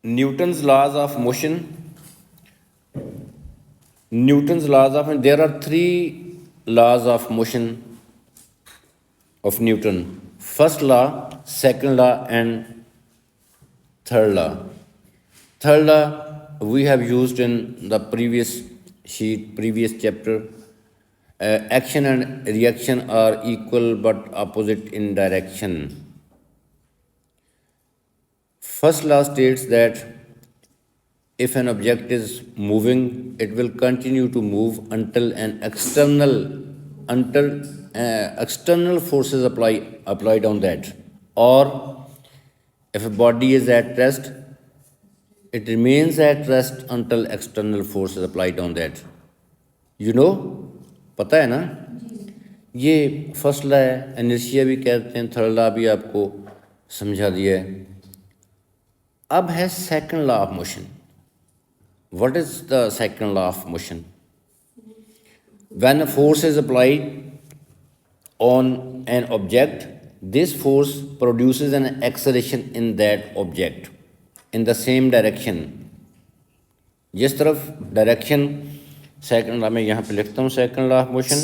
Newton's laws of motion. There are three laws of motion of Newton. First law, second law, and third law. Third law we have used in the previous sheet, previous chapter. Action and reaction are equal but opposite in direction. First law states that if an object is moving, it will continue to move until external forces applied on that. Or if a body is at rest, it remains at rest until external forces applied on that. You know, पता है ना, ये first law है, inertia भी कहते हैं, third law भी आपको समझा दिया है. अब है second law of motion. What is the second law of motion? When a force is applied on an object, this force produces an acceleration in that object in the same direction. जिस तरफ direction second law में यहाँ पे लिखता हूँ, second law of motion.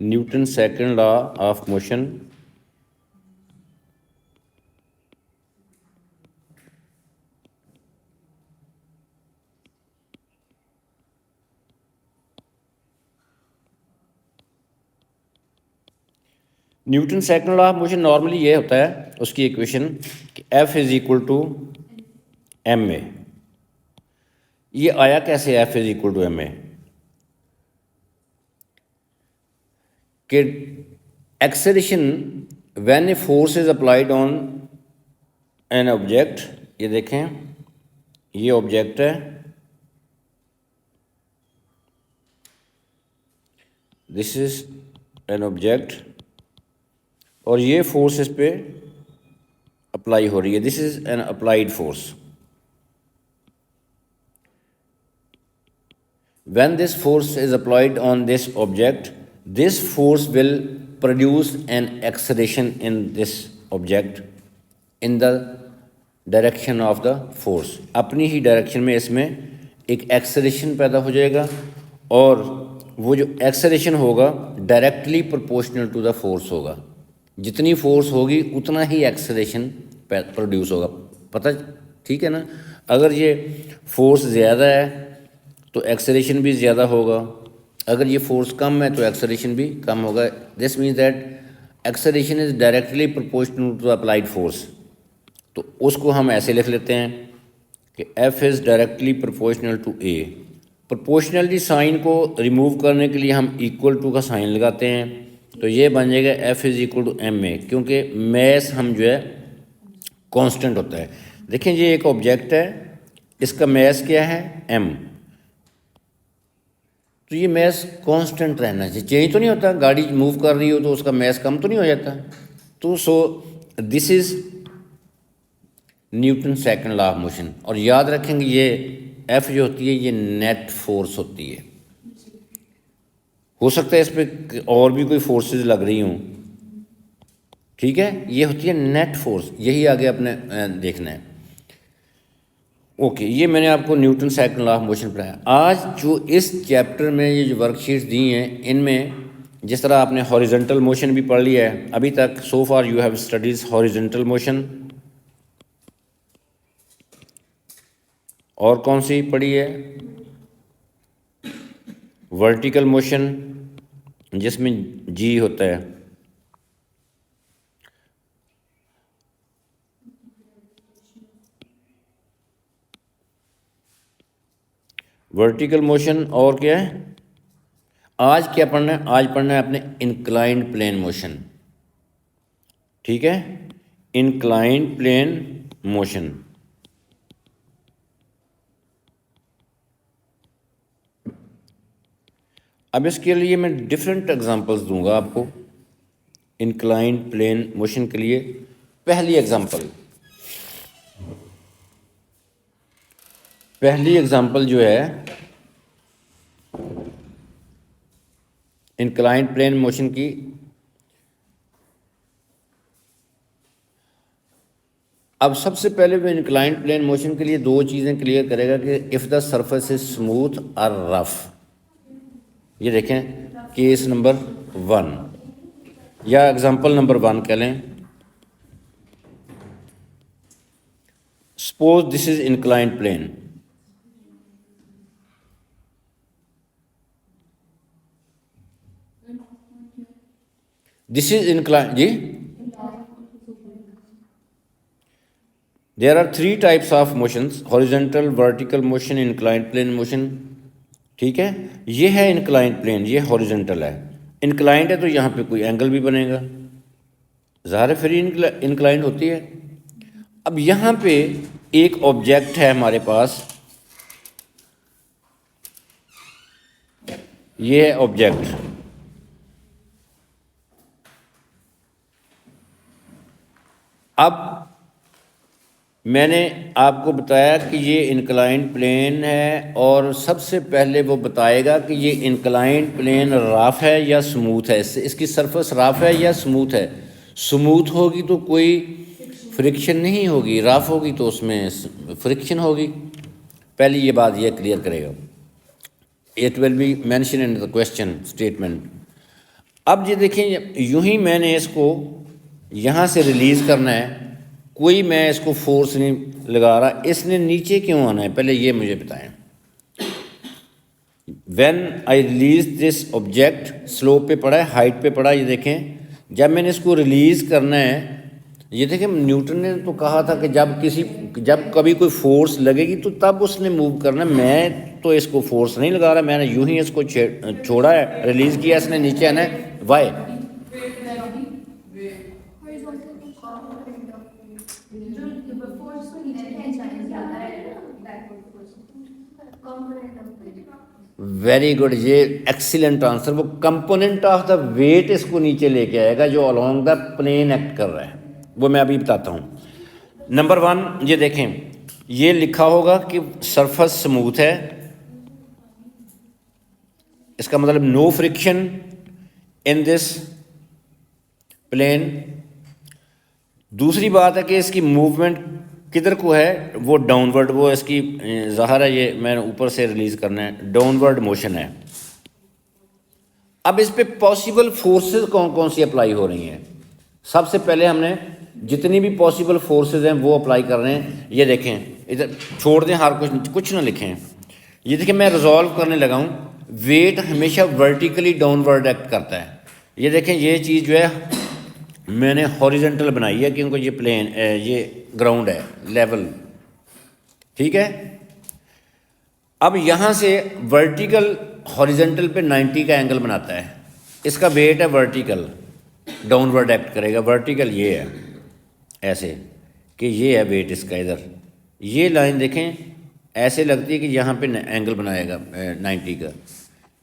Newton second law of motion. Newton second law of motion normally ये होता है उसकी इक्वेशन कि F is equal to M A. ये आया कैसे F is equal to M A? कि acceleration when a force is applied on an object. ये देखें, ये ऑब्जेक्ट है, दिस इज एन ऑब्जेक्ट, और ये फोर्स इस पे अप्लाई हो रही है. This is N applied force. When this force is applied on this object, this force will produce an acceleration in this object in the direction of the force. अपनी ही direction में इसमें एक acceleration पैदा हो जाएगा, और वो जो एक्सेलरेशन होगा directly proportional to the force होगा. जितनी फोर्स होगी उतना ही एक्सेलरेशन प्रोड्यूस होगा. पता, ठीक है ना? अगर ये फोर्स ज़्यादा है तो एक्सेलरेशन भी ज़्यादा होगा, अगर ये फोर्स कम है तो एक्सेलरेशन भी कम होगा. This means that acceleration is directly proportional to applied force. तो उसको हम ऐसे लिख लेते हैं कि F is directly proportional to A. Proportionality sign को रिमूव करने के लिए हम इक्वल टू का साइन लगाते हैं, तो ये बन जाएगा F is equal to M A, क्योंकि मैस हम जो है कांस्टेंट होता है. देखें, ये एक ऑब्जेक्ट है, इसका मैस क्या है? m. तो ये मैस कांस्टेंट रहना चाहिए, चेंज तो नहीं होता. गाड़ी मूव कर रही हो तो उसका मैस कम तो नहीं हो जाता. तो so this is Newton second law of motion. और याद रखेंगे ये F जो होती है ये नेट फोर्स होती है. हो सकता है इस पर और भी कोई फोर्सेस लग रही हों, ठीक है? ये होती है नेट फोर्स. यही आगे अपने देखना है. ओके, ये मैंने आपको Newton second law of motion पढ़ाया. आज जो इस चैप्टर में ये जो वर्कशीट्स दी हैं, इनमें जिस तरह आपने हॉरिजॉन्टल मोशन भी पढ़ लिया है अभी तक, so far you have studies horizontal motion. और कौन सी पढ़ी है? वर्टिकल मोशन, जिसमें G होता है. Vertical motion. और क्या है आज क्या पढ़ना है? आज पढ़ना है अपने इंक्लाइंड प्लेन मोशन. ठीक है, इंक्लाइंड प्लेन मोशन. अब इसके लिए मैं डिफरेंट एग्जांपल्स दूंगा आपको इंक्लाइंड प्लेन मोशन के लिए. पहली एग्जांपल जो है इंक्लाइंड प्लेन मोशन की, अब सबसे पहले वो इंक्लाइंड प्लेन मोशन के लिए दो चीज़ें क्लियर करेगा कि if the surface is smooth और रफ। ये देखें केस नंबर 1 या एग्जांपल नंबर 1 कह लें। Suppose this is inclined plane, this is inclined जी। There are 3 types of motions: horizontal, vertical motion, inclined plane motion। ठीक है, ये है inclined plane, ये horizontal है। inclined है तो यहाँ पे कोई एंगल भी बनेगा, ज़ाहिर है फ्री inclined होती है। अब यहाँ पे एक ऑब्जेक्ट है हमारे पास, ये है ऑब्जेक्ट। अब मैंने आपको बताया कि ये इंक्लाइंड प्लेन है और सबसे पहले वो बताएगा कि ये इंक्लाइंड प्लेन रफ है या स्मूथ है, इसकी सरफेस रफ है या स्मूथ है। स्मूथ होगी तो कोई फ्रिक्शन नहीं होगी, रफ होगी तो उसमें फ्रिक्शन होगी। पहले ये बात ये क्लियर करेगा, it will be mention in the question statement. अब ये देखें, यूं ही मैंने इसको यहाँ से रिलीज़ करना है, कोई मैं इसको फोर्स नहीं लगा रहा, इसने नीचे क्यों आना है पहले ये मुझे बताएं। When I release this object, slope पे पड़ा है, हाइट पे पड़ा, ये देखें जब मैंने इसको रिलीज़ करना है, ये देखें न्यूटन ने तो कहा था कि जब कभी कोई फोर्स लगेगी तो तब उसने मूव करना है। मैं तो इसको फोर्स नहीं लगा रहा, मैंने यूं ही इसको छोड़ा है, रिलीज़ किया, इसने नीचे आना है। वाई? वेरी गुड, ये एक्सीलेंट आंसर। वो कंपोनेंट ऑफ द वेट इसको नीचे लेके आएगा जो अलोंग द प्लेन एक्ट कर रहा है, वो मैं अभी बताता हूँ। नंबर 1 ये देखें, ये लिखा होगा कि सरफेस स्मूथ है, इसका मतलब no friction in this plane. दूसरी बात है कि इसकी मूवमेंट किधर को है, वो डाउनवर्ड, वो इसकी ज़ाहिर है ये मैंने ऊपर से रिलीज़ करना है, डाउनवर्ड मोशन है। अब इस पे पॉसिबल फोर्सेस कौन कौन सी अप्लाई हो रही हैं, सबसे पहले हमने जितनी भी पॉसिबल फोर्सेस हैं वो अप्लाई कर रहे हैं। ये देखें, इधर छोड़ दें, हर कुछ ना लिखें। ये देखें, मैं रिजॉल्व करने लगा हूँ, वेट हमेशा वर्टिकली डाउनवर्ड एक्ट करता है। ये देखें, ये चीज़ जो है मैंने हॉरिजॉन्टल बनाई है क्योंकि ये प्लेन, ये ग्राउंड है, लेवल, ठीक है। अब यहाँ से वर्टिकल हॉरिजॉन्टल पे 90 का एंगल बनाता है, इसका वेट है वर्टिकल, डाउनवर्ड एक्ट करेगा। वर्टिकल ये है ऐसे कि ये है वेट इसका, इधर ये लाइन देखें ऐसे लगती है कि यहाँ पे एंगल बनाएगा 90 का।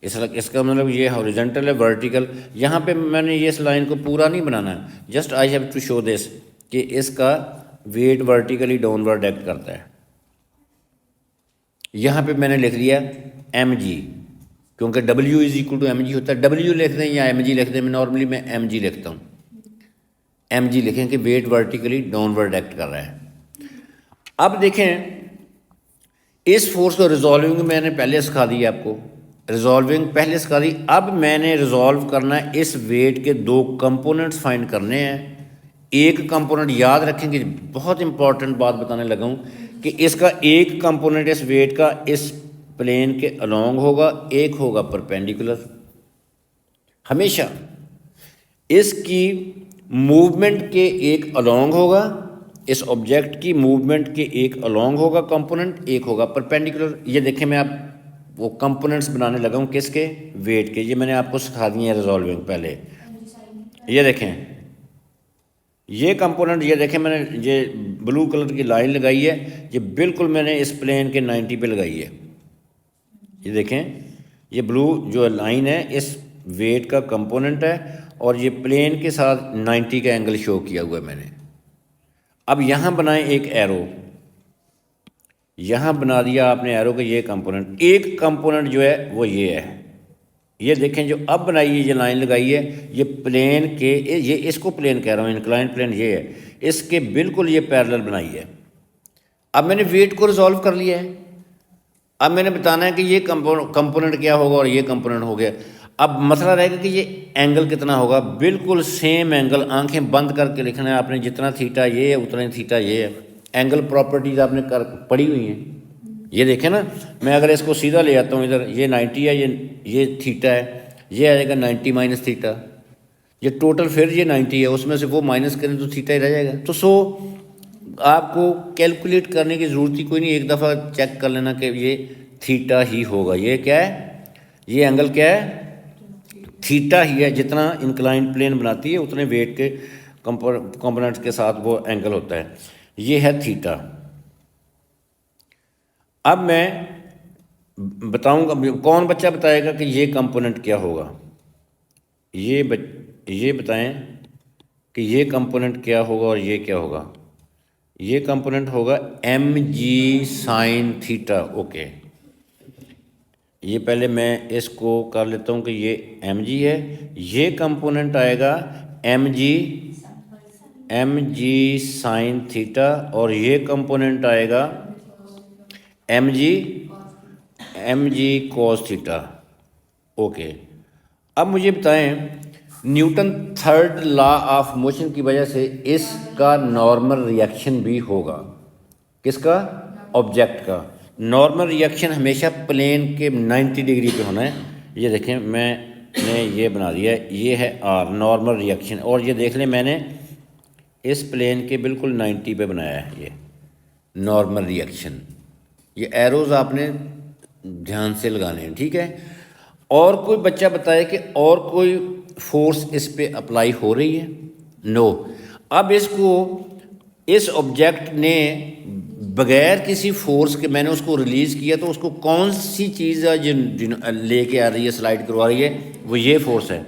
इसका मतलब ये हॉरिजॉन्टल है, वर्टिकल। यहाँ पे मैंने ये इस लाइन को पूरा नहीं बनाना है, just I have to show this कि इसका वेट वर्टिकली डाउनवर्ड एक्ट करता है। यहाँ पे मैंने लिख लिया mg, क्योंकि w is equal to mg होता है। w लिख दें या mg लिख दें, मैं नॉर्मली मैं mg लिखता हूँ। mg लिखें कि वेट वर्टिकली डाउनवर्ड एक्ट कर रहा है। अब देखें, इस फोर्स को रिजॉल्विंग मैंने पहले सिखा दी आपको, रिजॉल्विंग पहले सिखा दी। अब मैंने रिजॉल्व करना है, इस वेट के 2 कंपोनेंट्स फाइंड करने हैं। एक कंपोनेंट याद रखेंगे, बहुत इंपॉर्टेंट बात बताने लगा हूँ कि इसका एक कंपोनेंट इस वेट का इस प्लेन के अलोंग होगा, एक होगा परपेंडिकुलर। हमेशा इसकी मूवमेंट के एक अलोंग होगा, इस ऑब्जेक्ट की मूवमेंट के एक अलोंग होगा कंपोनेंट, एक होगा परपेंडिकुलर। ये देखें, मैं आप वो कंपोनेंट्स बनाने लगा हूँ किसके, वेट के। ये मैंने आपको सिखा दिए हैं रिजॉल्विंग पहले। ये देखें, ये कंपोनेंट, ये देखें मैंने ये ब्लू कलर की लाइन लगाई है, ये बिल्कुल मैंने इस प्लेन के 90 पे लगाई है। ये देखें, ये ब्लू जो लाइन है इस वेट का कंपोनेंट है और ये प्लेन के साथ 90 का एंगल शो किया हुआ है मैंने। अब यहाँ बनाएं एक एरो, यहाँ बना दिया आपने एरो का ये कंपोनेंट। एक कंपोनेंट जो है वो ये है, ये देखें जो अब बनाई है, ये लाइन लगाई है, ये प्लेन के, ये इसको प्लेन कह रहा हूँ, इंक्लाइंड प्लेन ये है, इसके बिल्कुल ये पैरेलल बनाई है। अब मैंने वेट को रिजॉल्व कर लिया है। अब मैंने बताना है कि ये कंपोनेंट क्या होगा और ये कंपोनेंट हो गया। अब मसला रहेगा कि ये एंगल कितना होगा। बिल्कुल सेम एंगल, आंखें बंद करके लिखना है आपने, जितना थीटा ये है उतना ही थीटा ये है। एंगल प्रॉपर्टीज आपने पढ़ी हुई हैं। ये देखें ना, मैं अगर इसको सीधा ले आता हूँ इधर, ये 90 है, ये थीटा है, ये आएगा 90 माइनस थीटा, ये टोटल फिर ये 90 है, उसमें से वो माइनस करें तो थीटा ही रह जाएगा। तो सो आपको कैलकुलेट करने की ज़रूरत ही कोई नहीं, एक दफ़ा चेक कर लेना कि ये थीटा ही होगा। ये क्या है, ये एंगल क्या है, थीटा ही है। जितना इंक्लाइंड प्लेन बनाती है उतने वेट के कंपोनेंट्स के साथ वो एंगल होता है। ये है थीटा। अब मैं बताऊंगा, कौन बच्चा बताएगा कि ये कंपोनेंट क्या होगा। ये बताएं कि ये कंपोनेंट क्या होगा और ये क्या होगा। ये कंपोनेंट होगा M G sine theta. Okay, ये पहले मैं इसको कर लेता हूँ कि ये एम जी है। ये कंपोनेंट आएगा एम जी साइन थीटा, और ये कंपोनेंट आएगा M G cos theta. Okay, अब मुझे बताएं, Newton third law of motion की वजह से इसका नॉर्मल रिएक्शन भी होगा। किसका, ऑब्जेक्ट का। नॉर्मल रिएक्शन हमेशा प्लेन के 90 डिग्री पे होना है। ये देखें, मैंने ये बना दिया है, ये है आर, नॉर्मल रिएक्शन। और ये देख लें, मैंने इस प्लेन के बिल्कुल 90 पे बनाया है ये नॉर्मल रिएक्शन। ये एरोज़ आपने ध्यान से लगाने हैं, ठीक है। और कोई बच्चा बताए कि और कोई फोर्स इस पे अप्लाई हो रही है। नो। अब इसको, इस ऑब्जेक्ट ने बगैर किसी फोर्स के मैंने उसको रिलीज़ किया, तो उसको कौन सी चीज़ है जिन लेके आ रही है, स्लाइड करवा रही है, वो ये फोर्स है।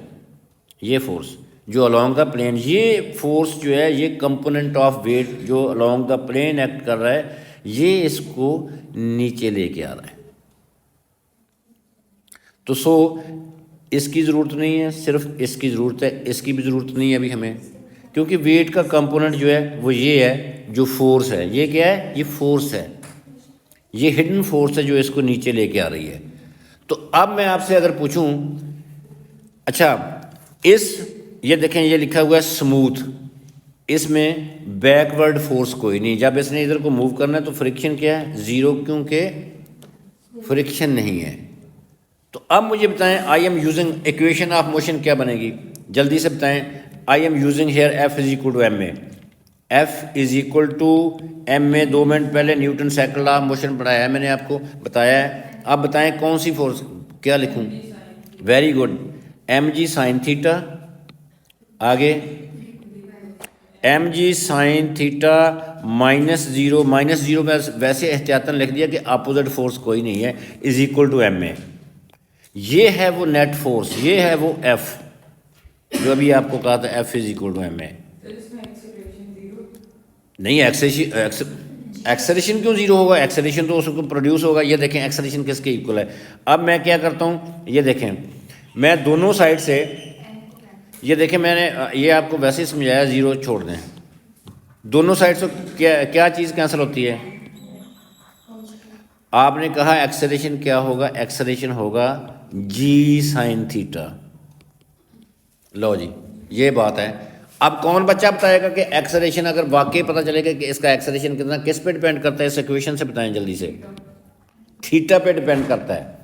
ये फोर्स जो अलोंग द प्लेन, ये फोर्स जो है, ये कंपोनेंट ऑफ वेट जो अलोंग द प्लेन एक्ट कर रहा है, ये इसको नीचे लेके आ रहा है। तो सो इसकी ज़रूरत नहीं है, सिर्फ इसकी ज़रूरत है। इसकी भी ज़रूरत नहीं है अभी हमें, क्योंकि वेट का कंपोनेंट जो है वो ये है, जो फोर्स है। ये क्या है, ये फोर्स है, ये हिडन फोर्स है जो इसको नीचे लेके आ रही है। तो अब मैं आपसे अगर पूछूं, अच्छा ये देखें, ये लिखा हुआ है स्मूथ, इसमें बैकवर्ड फोर्स कोई नहीं। जब इसने इधर को मूव करना है तो फ्रिक्शन क्या है, ज़ीरो, क्योंकि फ्रिक्शन नहीं है। तो अब मुझे बताएं, I am using equation of motion क्या बनेगी, जल्दी से बताएं। I am using here F is equal to M A. F is equal to M A. 2 minute पहले Newton second law of motion पढ़ाया है, मैंने आपको बताया है। अब बताएं कौन सी फोर्स, क्या लिखूं। Very good, M G sine theta. आगे M G sine theta minus zero में वैसे एहतियातन लिख दिया कि अपोजिट फोर्स कोई नहीं है, is equal to M A. ये है वो नेट फोर्स, ये है वो एफ जो अभी आपको कहा था, F is equal to M A. नहीं, एक्सेलरेशन क्यों ज़ीरो होगा, एक्सेलरेशन तो उसको प्रोड्यूस होगा। ये देखें, एक्सेलरेशन किसके इक्वल है। अब मैं क्या करता हूँ, ये देखें, मैं दोनों साइड से, ये देखें, मैंने ये आपको वैसे ही समझाया, ज़ीरो छोड़ दें। दोनों साइड से क्या चीज़ कैंसिल होती है। आपने कहा एक्सेलरेशन क्या होगा, एक्सेलरेशन होगा जी साइन थीटा। लो जी, ये बात है। अब कौन बच्चा बताएगा कि एक्सेलरेशन, अगर वाकई पता चलेगा कि इसका एक्सेलरेशन कितना, किस पे डिपेंड करता है, इस इक्वेशन से बताएं जल्दी से। थीटा पे डिपेंड करता है।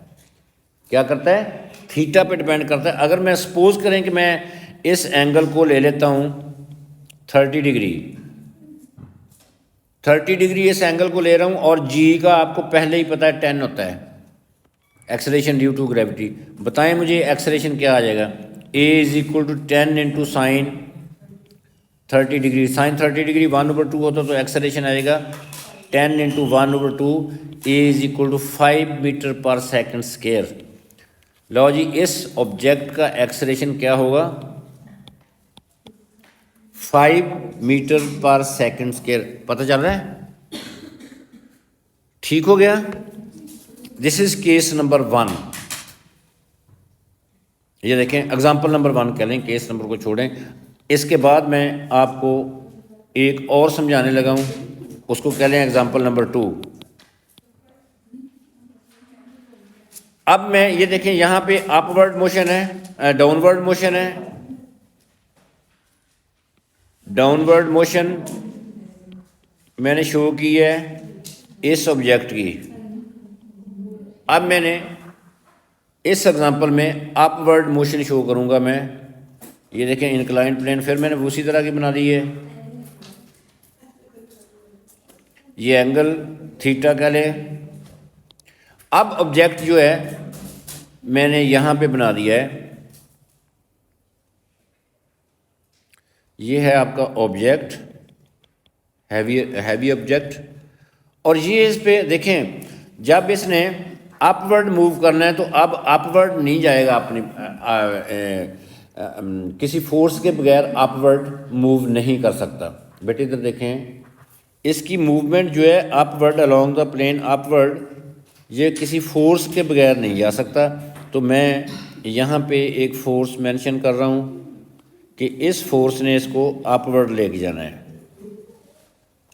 क्या करता है, थीटा पे डिपेंड करता है। अगर मैं सपोज करें कि मैं इस एंगल को ले लेता हूँ 30 डिग्री, 30 डिग्री इस एंगल को ले रहा हूँ, और जी का आपको पहले ही पता है 10 होता है एक्सेलरेशन ड्यू टू ग्रेविटी। बताएं मुझे एक्सेलरेशन क्या आ जाएगा। A is equal to 10 into sine 30 degree. Sine 30 degree 1/2 होता तो एक्सेलरेशन आएगा 10 into 1/2। A is equal to 5 metre पर सेकेंड स्क्वायर। लो जी, इस ऑब्जेक्ट का एक्सेलरेशन क्या होगा, 5 मीटर पर सेकेंड स्क्वायर। पता चल रहा है, ठीक हो गया। This is case number 1। ये देखें, एग्जाम्पल नंबर 1 कह लें, केस नंबर को छोड़ें। इसके बाद मैं आपको एक और समझाने लगा हूँ, उसको कह लें एग्जाम्पल नंबर 2। अब मैं ये देखें यहाँ पे अपवर्ड मोशन है, डाउनवर्ड मोशन है, डाउनवर्ड मोशन मैंने शो की है इस ऑब्जेक्ट की। अब मैंने इस एग्जांपल में अपवर्ड मोशन शो करूंगा मैं। ये देखें इंक्लाइंड प्लेन, फिर मैंने उसी तरह की बना दी है। ये एंगल थीटा कह लें। अब ऑब्जेक्ट जो है मैंने यहाँ पे बना दिया है, ये है आपका ऑब्जेक्ट, हैवी ऑब्जेक्ट। और ये इस पे देखें, जब इसने अपवर्ड मूव करना है तो अब अपवर्ड नहीं जाएगा अपनी किसी फोर्स के बगैर अपवर्ड मूव नहीं कर सकता। बेटे इधर देखें, इसकी मूवमेंट जो है upward along the plane upward, ये किसी फोर्स के बगैर नहीं जा सकता। तो मैं यहाँ पे एक फोर्स मेंशन कर रहा हूँ कि इस फोर्स ने इसको अपवर्ड लेके जाना है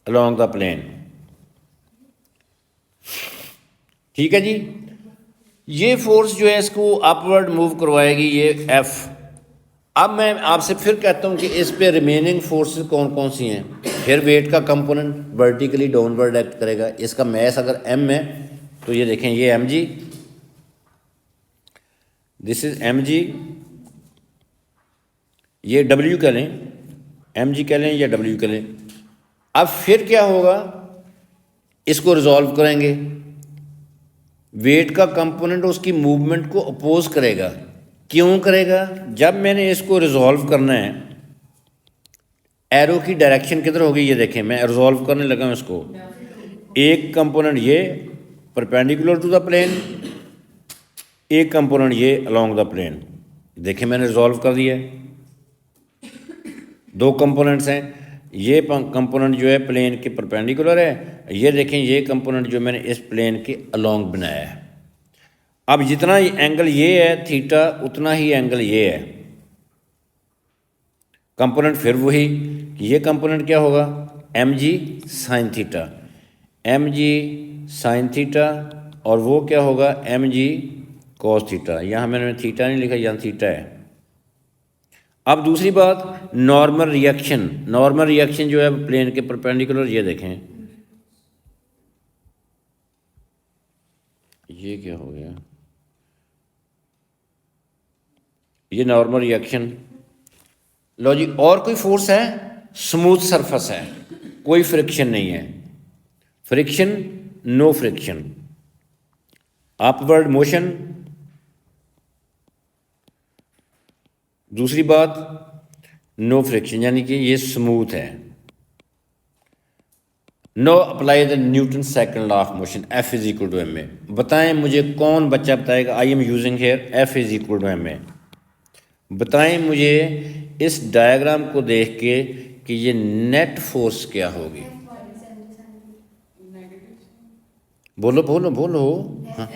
अलोंग द प्लेन। ठीक है जी, ये फोर्स जो है इसको अपवर्ड मूव करवाएगी, ये एफ। अब मैं आपसे फिर कहता हूँ कि इस पे रिमेनिंग फोर्सेस कौन कौन सी हैं। फिर वेट का कंपोनेंट वर्टिकली डाउनवर्ड एक्ट करेगा। इसका मैस अगर एम है तो ये देखें, ये M G, this is M G, ये डब्ल्यू कह लें, एम जी कह लें या डब्ल्यू कह लें। अब फिर क्या होगा, इसको रिजॉल्व करेंगे। वेट का कंपोनेंट उसकी मूवमेंट को अपोज करेगा। क्यों करेगा? जब मैंने इसको रिजॉल्व करना है, एरो की डायरेक्शन किधर होगी, ये देखें मैं रिजॉल्व करने लगा हूँ इसको। एक कंपोनेंट ये परपेंडिकुलर टू द प्लेन, एक कंपोनेंट ये अलोंग द प्लेन। देखें मैंने रिजॉल्व कर दिया। दो कंपोनेंट्स हैं, ये कंपोनेंट जो है प्लेन के परपेंडिकुलर है, ये देखें ये कंपोनेंट जो मैंने इस प्लेन के अलोंग बनाया है। अब जितना एंगल ये है थीटा, उतना ही एंगल ये है। कंपोनेंट फिर वही, ये कंपोनेंट क्या होगा, M G sine theta, M G sine theta, और वो क्या होगा, एम जी कॉस थीटा। यहाँ मैंने थीटा नहीं लिखा, यहाँ थीटा है। अब दूसरी बात, नॉर्मल रिएक्शन। नॉर्मल रिएक्शन जो है प्लेन के परपेंडिकुलर, ये देखें ये क्या हो गया, ये नॉर्मल रिएक्शन। लो जी, और कोई फोर्स है, स्मूथ सरफेस है, कोई फ्रिक्शन नहीं है। Friction, no friction. Upward motion. दूसरी बात, नो फ्रिक्शन, यानी कि ये स्मूथ है। No apply the Newton second law of motion, F is equal to M A. बताएं मुझे, कौन बच्चा बताएगा, I am using here F is equal to M A. बताएं मुझे इस डायग्राम को देख के कि ये नेट फोर्स क्या होगी। बोलो बोलो बोलो। हाँ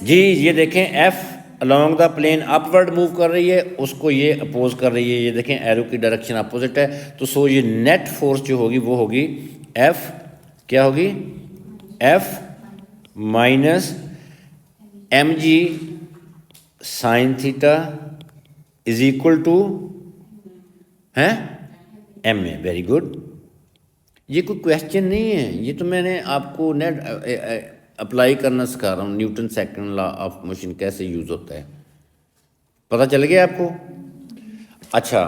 जी, ये देखें F along the plane upward move कर रही है, उसको ये अपोज कर रही है। ये देखें एरो की डायरेक्शन अपोजिट है, तो सो ये नेट फोर्स जो होगी वो होगी एफ, क्या होगी, F minus M G sine theta is equal to है एम ए। Very good. ये कोई क्वेश्चन नहीं है, ये तो मैंने आपको नेट अप्लाई करना सिखा रहा हूँ। Newton second law of motion कैसे यूज होता है, पता चल गया आपको। अच्छा,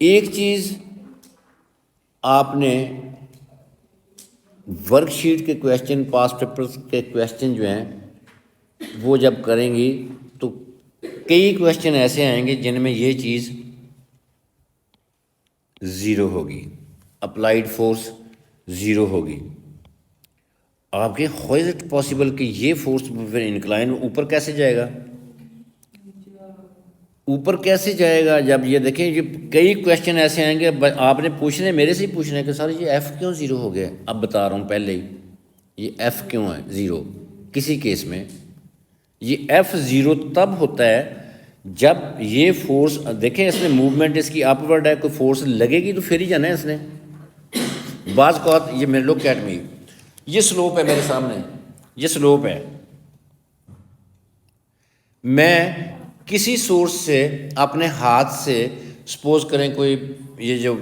एक चीज आपने वर्कशीट के क्वेश्चन, पास्ट पेपर्स के क्वेश्चन जो हैं वो जब करेंगी तो कई क्वेश्चन ऐसे आएंगे जिनमें ये चीज़ ज़ीरो होगी, अप्लाइड फोर्स ज़ीरो होगी। आपके हाउ इज इट पॉसिबल कि ये फोर्स फिर इंक्लाइन ऊपर कैसे जाएगा, ऊपर कैसे जाएगा? जब ये देखें, ये कई क्वेश्चन ऐसे आएंगे, आपने पूछने, मेरे से ही पूछना है कि सर ये एफ़ क्यों ज़ीरो हो गया। अब बता रहा हूँ पहले ही, ये एफ़ क्यों है ज़ीरो। किसी केस में ये एफ़ ज़ीरो तब होता है जब ये फोर्स देखें, इसमें मूवमेंट इसकी अपवर्ड है, कोई फोर्स लगेगी तो फिर ही जाना है इसने। बाज कौत ये मेरे लोग कैट में, ये स्लोप है मेरे सामने, ये स्लोप है। मैं किसी सोर्स से अपने हाथ से, सपोज करें कोई ये जो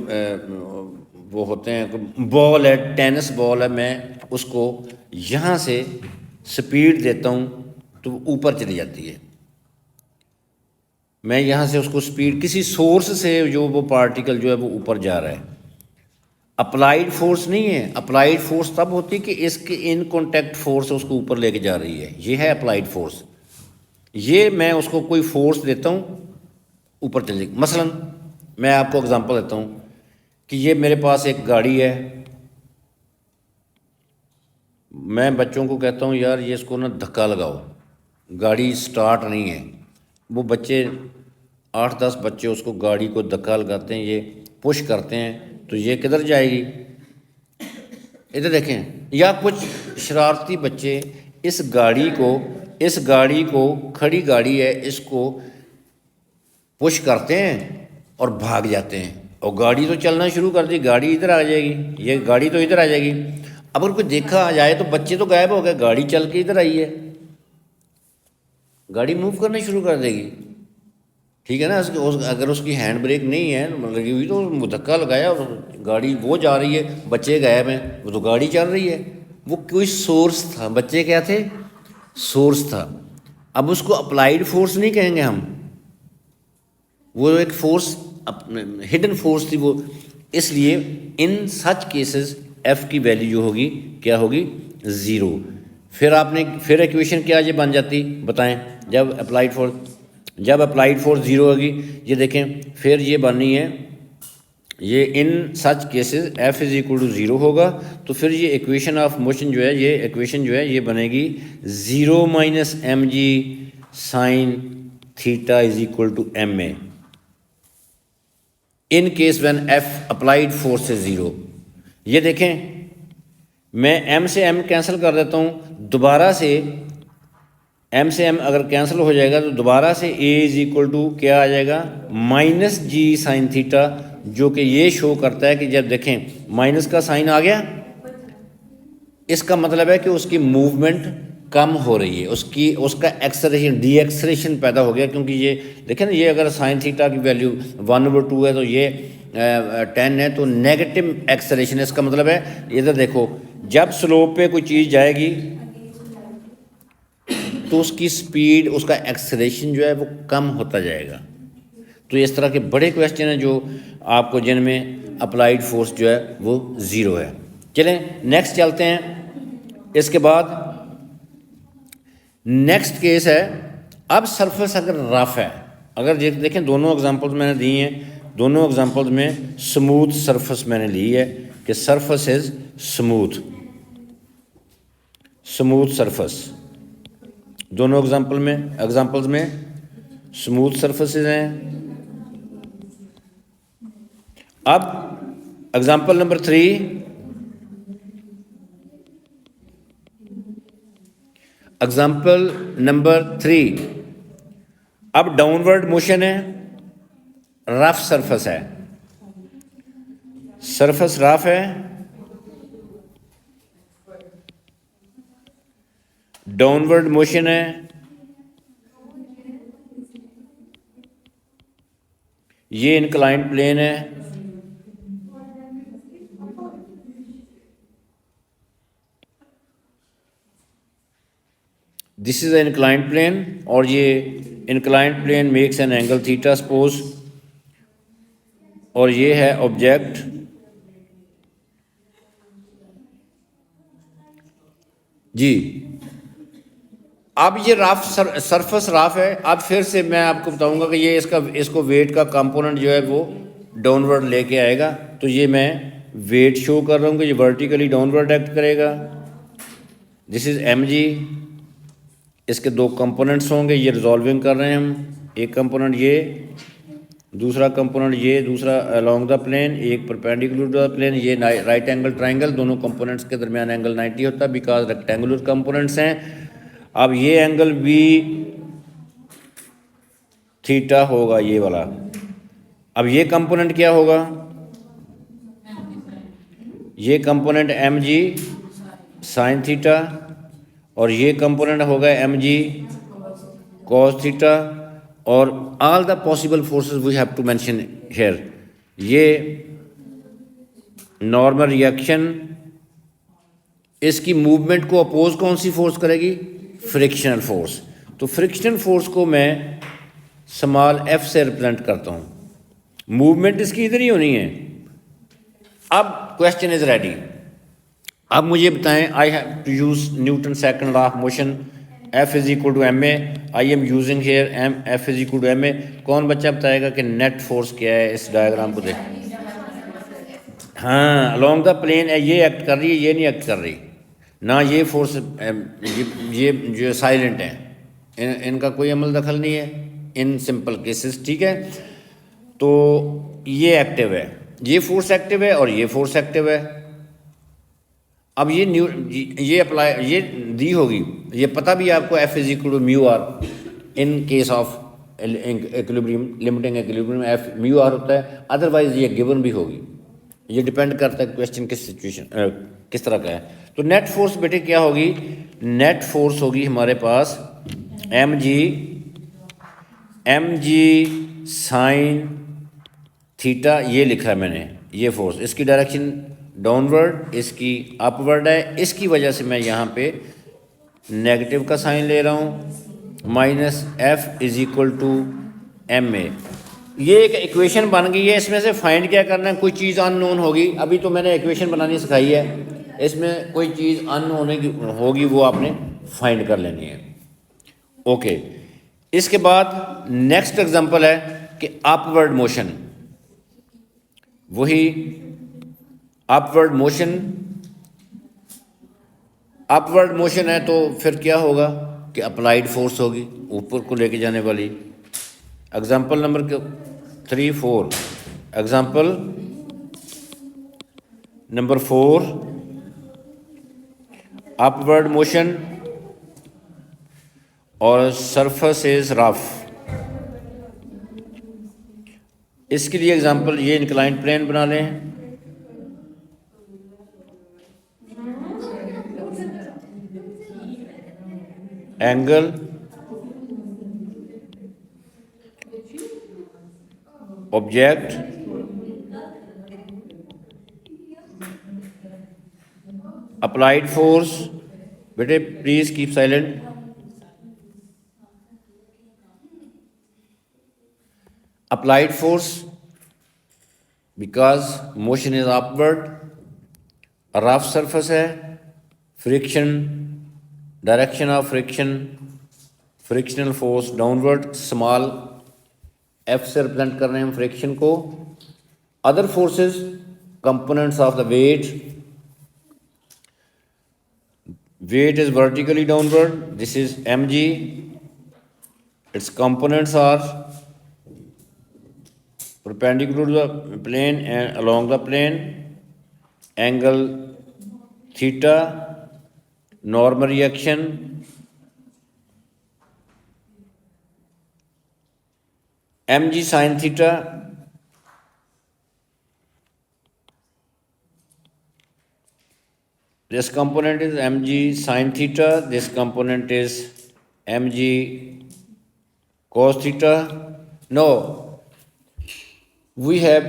वो होते हैं बॉल है, टेनिस बॉल है, मैं उसको यहाँ से स्पीड देता हूँ तो ऊपर चली जाती है। मैं यहाँ से उसको स्पीड किसी सोर्स से जो वो पार्टिकल जो है वो ऊपर जा रहा है। अप्लाइड फोर्स नहीं है। अप्लाइड फोर्स तब होती है कि इसके इन कॉन्टैक्ट फोर्स उसको ऊपर लेके जा रही है, ये है अप्लाइड फोर्स। ये मैं उसको कोई फोर्स देता हूँ ऊपर चले। मसलन मैं आपको एग्जांपल देता हूँ कि ये मेरे पास एक गाड़ी है, मैं बच्चों को कहता हूँ यार ये इसको ना धक्का लगाओ, गाड़ी स्टार्ट नहीं है। वो बच्चे 8-10 बच्चे उसको गाड़ी को धक्का लगाते हैं, ये पुश करते हैं तो ये किधर जाएगी, इधर देखें। या कुछ शरारती बच्चे इस गाड़ी को खड़ी गाड़ी है इसको पुश करते हैं और भाग जाते हैं, और गाड़ी तो चलना शुरू कर दी, गाड़ी इधर आ जाएगी, ये गाड़ी तो इधर आ जाएगी। अब अगर कोई देखा आ जाए तो बच्चे तो गायब हो गए, गाड़ी चल के इधर आई है, गाड़ी मूव करना शुरू कर देगी, ठीक है ना। अगर उसकी हैंड ब्रेक नहीं है लगी हुई तो धक्का लगाया और गाड़ी वो जा रही है, बच्चे गायब हैं, वो तो गाड़ी चल रही है। वो कोई सोर्स था, बच्चे क्या थे, सोर्स था। अब उसको अप्लाइड फोर्स नहीं कहेंगे हम, वो एक फोर्स हिडन फोर्स थी वो। इसलिए इन सच केसेस एफ की वैल्यू जो होगी क्या होगी, ज़ीरो। फिर इक्वेशन क्या ये बन जाती बताएं, जब अप्लाइड फोर्स ज़ीरो होगी, ये देखें फिर ये बननी है, ये in such cases F is equal to zero होगा। तो फिर ये इक्वेशन ऑफ मोशन जो है, ये इक्वेशन जो है ये बनेगी 0 minus M G sine theta is equal to M A in case when F applied force is zero. ये देखें मैं एम से एम कैंसिल कर देता हूँ, दोबारा से एम से एम अगर कैंसिल हो जाएगा तो दोबारा से ए इज इक्वल टू क्या आ जाएगा, माइनस जी साइन थीटा, जो कि ये शो करता है कि जब देखें माइनस का साइन आ गया, इसका मतलब है कि उसकी मूवमेंट कम हो रही है, उसका एक्सलेरेशन डी एक्सलेरेशन पैदा हो गया। क्योंकि ये देखें ना, ये अगर साइन थीटा की वैल्यू 1/2 है तो ये 10 है, तो नेगेटिव एक्सलेरेशन है। इसका मतलब है इधर देखो, जब स्लोप पे कोई चीज़ जाएगी तो उसकी स्पीड, उसका एक्सलेरेशन जो है वो कम होता जाएगा। तो इस तरह के बड़े क्वेश्चन हैं जो आपको जिनमें अप्लाइड फोर्स जो है वो ज़ीरो है। चलें नेक्स्ट चलते हैं। इसके बाद नेक्स्ट केस है, अब सरफेस अगर रफ है, अगर देखें दोनों एग्जांपल्स मैंने दी हैं, दोनों एग्जांपल्स में स्मूथ सरफेस मैंने ली है कि सरफेस इज स्मूथ सरफेस। दोनों एग्जांपल्स में स्मूथ सरफेसेस हैं। अब एग्जांपल नंबर 3, अब डाउनवर्ड मोशन है, रफ सरफेस है, सरफेस रफ है, डाउनवर्ड मोशन है, ये इंक्लाइंड प्लेन है, this is an inclined plane, और ये inclined plane makes an angle theta suppose, और ये है ऑब्जेक्ट। जी अब ये रफ सरफेस रफ है। अब फिर से मैं आपको बताऊंगा कि ये इसको वेट का कंपोनेंट जो है वो डाउनवर्ड लेके आएगा। तो ये मैं वेट शो कर रहा हूँ कि ये वर्टिकली डाउनवर्ड एक्ट करेगा। दिस इज एम जी, इसके दो कंपोनेंट्स होंगे, ये रिजॉल्विंग कर रहे हैं हम। एक कंपोनेंट ये, दूसरा कंपोनेंट ये, दूसरा अलोंग द प्लेन, एक परपेंडिकुलर टू द प्लेन। ये राइट एंगल ट्राइंगल, दोनों कंपोनेंट्स के दरमियान एंगल 90 होता है बिकॉज रेक्टेंगुलर कंपोनेंट्स हैं। अब ये एंगल भी थीटा होगा ये वाला। अब ये कंपोनेंट क्या होगा, ये component M G sine theta, और ये कंपोनेंट होगा एम जी कॉस थीटा, और all the possible forces we have to mention here. ये नॉर्मल रिएक्शन, इसकी मूवमेंट को अपोज कौन सी फोर्स करेगी, फ्रिक्शनल फोर्स। तो फ्रिक्शनल फोर्स को मैं स्मॉल एफ से रिप्रेजेंट करता हूँ, मूवमेंट इसकी इधर ही होनी है। अब क्वेश्चन इज रेडी। अब मुझे बताएं, I have to use Newton second law of motion, F is equal to M A, I am using here M, F is equal to M A. कौन बच्चा बताएगा कि नेट फोर्स क्या है, इस डायग्राम को देख। हाँ, अलोंग द प्लेन है, ये एक्ट कर रही है, ये नहीं एक्ट कर रही ना, ये फोर्स ये जो साइलेंट है, इनका कोई अमल दखल नहीं है इन सिंपल केसेस, ठीक है। तो ये एक्टिव है, ये फोर्स एक्टिव है और ये फोर्स एक्टिव है। अब ये अप्लाई, ये दी होगी, ये पता भी आपको F is equal to mu R in case of equilibrium, limiting equilibrium F mu R होता है, अदरवाइज ये गिवन भी होगी। ये डिपेंड करता है क्वेश्चन किस सिचुएशन किस तरह का है। तो नेट फोर्स बेटे क्या होगी, नेट फोर्स होगी हमारे पास एम जी साइन थीटा, ये लिखा है मैंने, ये फोर्स, इसकी डायरेक्शन डाउनवर्ड, इसकी अपवर्ड है, इसकी वजह से मैं यहाँ पे नेगेटिव का साइन ले रहा हूँ, minus F is equal to M A. ये एक इक्वेशन बन गई है, इसमें से फाइंड क्या करना है, कोई चीज़ अननोन होगी, अभी तो मैंने इक्वेशन बनानी सिखाई है, इसमें कोई चीज़ अननोन होगी वो आपने फाइंड कर लेनी है। ओके, इसके बाद नेक्स्ट एग्जांपल है कि अपवर्ड मोशन, वही अपवर्ड मोशन है, तो फिर क्या होगा कि अप्लाइड फोर्स होगी ऊपर को लेके जाने वाली। Example number 3-4, example number 4, upward motion और सरफेस इज रफ। इसके लिए एग्जाम्पल, ये इंक्लाइंड प्लेन बना लें, एंगल ऑब्जेक्ट अप्लाइड फोर्स, बेटे please keep silent, applied force because motion is upward, rough surface है, friction, direction of friction, frictional force downward, small F से represent कर रहे हैं हम फ्रिक्शन को। Other forces, components of the weight is vertically downward, this is mg, its components are perpendicular to the plane and along the plane, angle theta, normal reaction, mg sin theta, this component is mg sin theta, this component is mg cos theta. Now, we have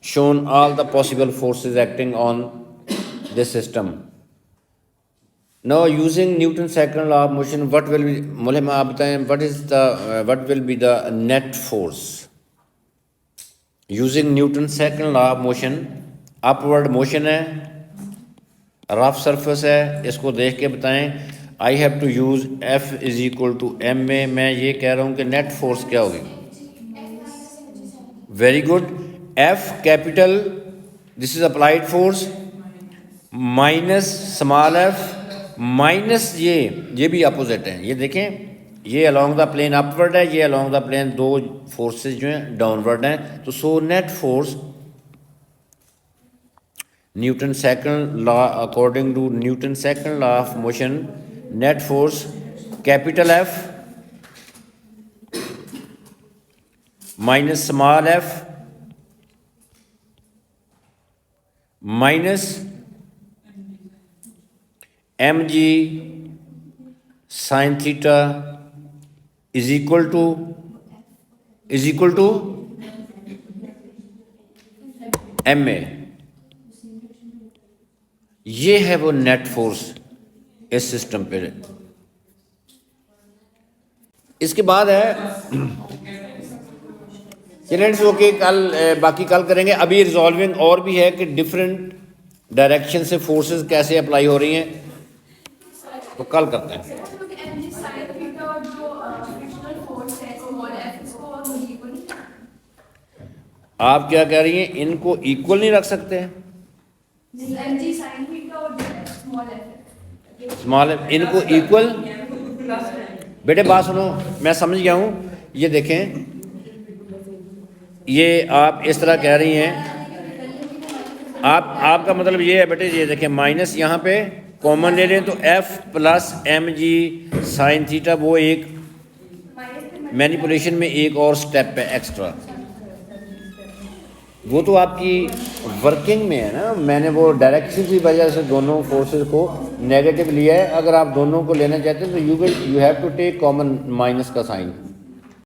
shown all the possible forces acting on this system. Now, using Newton's second law of motion, what will be, मुझे आप बताएं, what will be the net force? Using Newton's second law of motion, upward motion है, rough surface है, इसको देख के बताएं। I have to use F is equal to M में, मैं ये कह रहा हूँ कि नेट फोर्स क्या होगी। Very good, F capital, this is applied force, minus small F, minus ये भी अपोजिट है, ये देखें, ये अलोंग द प्लेन अपवर्ड है, ये अलोंग द प्लेन, दो फोर्सेस जो हैं डाउनवर्ड हैं। तो so net force Newton second law, according to Newton second law of motion, net force capital F minus small F minus M G sine theta is equal to M A. ये है वो net force इस system पे। इसके बाद है children's okay, बाकी कल करेंगे। अभी रिजॉल्विंग और भी है कि डिफरेंट डायरेक्शन से फोर्सेस कैसे अप्लाई हो रही हैं, तो कल करते हैं। आप क्या कह रही हैं, इनको इक्वल नहीं रख सकते? स्मॉल एफ इनको इक्वल। बेटे बात सुनो, मैं समझ गया हूँ। ये देखें, ये आप इस तरह कह रही हैं, आपका मतलब ये है बेटे, ये देखें माइनस यहाँ पे कॉमन ले लें तो F plus M G sine theta, वो एक मैनिपुलेशन में एक और स्टेप है एक्स्ट्रा। वो तो आपकी वर्किंग में है ना, मैंने वो डायरेक्शन की वजह से दोनों फोर्सेस को नेगेटिव लिया है। अगर आप दोनों को लेना चाहते हैं तो you have to take common minus का साइन।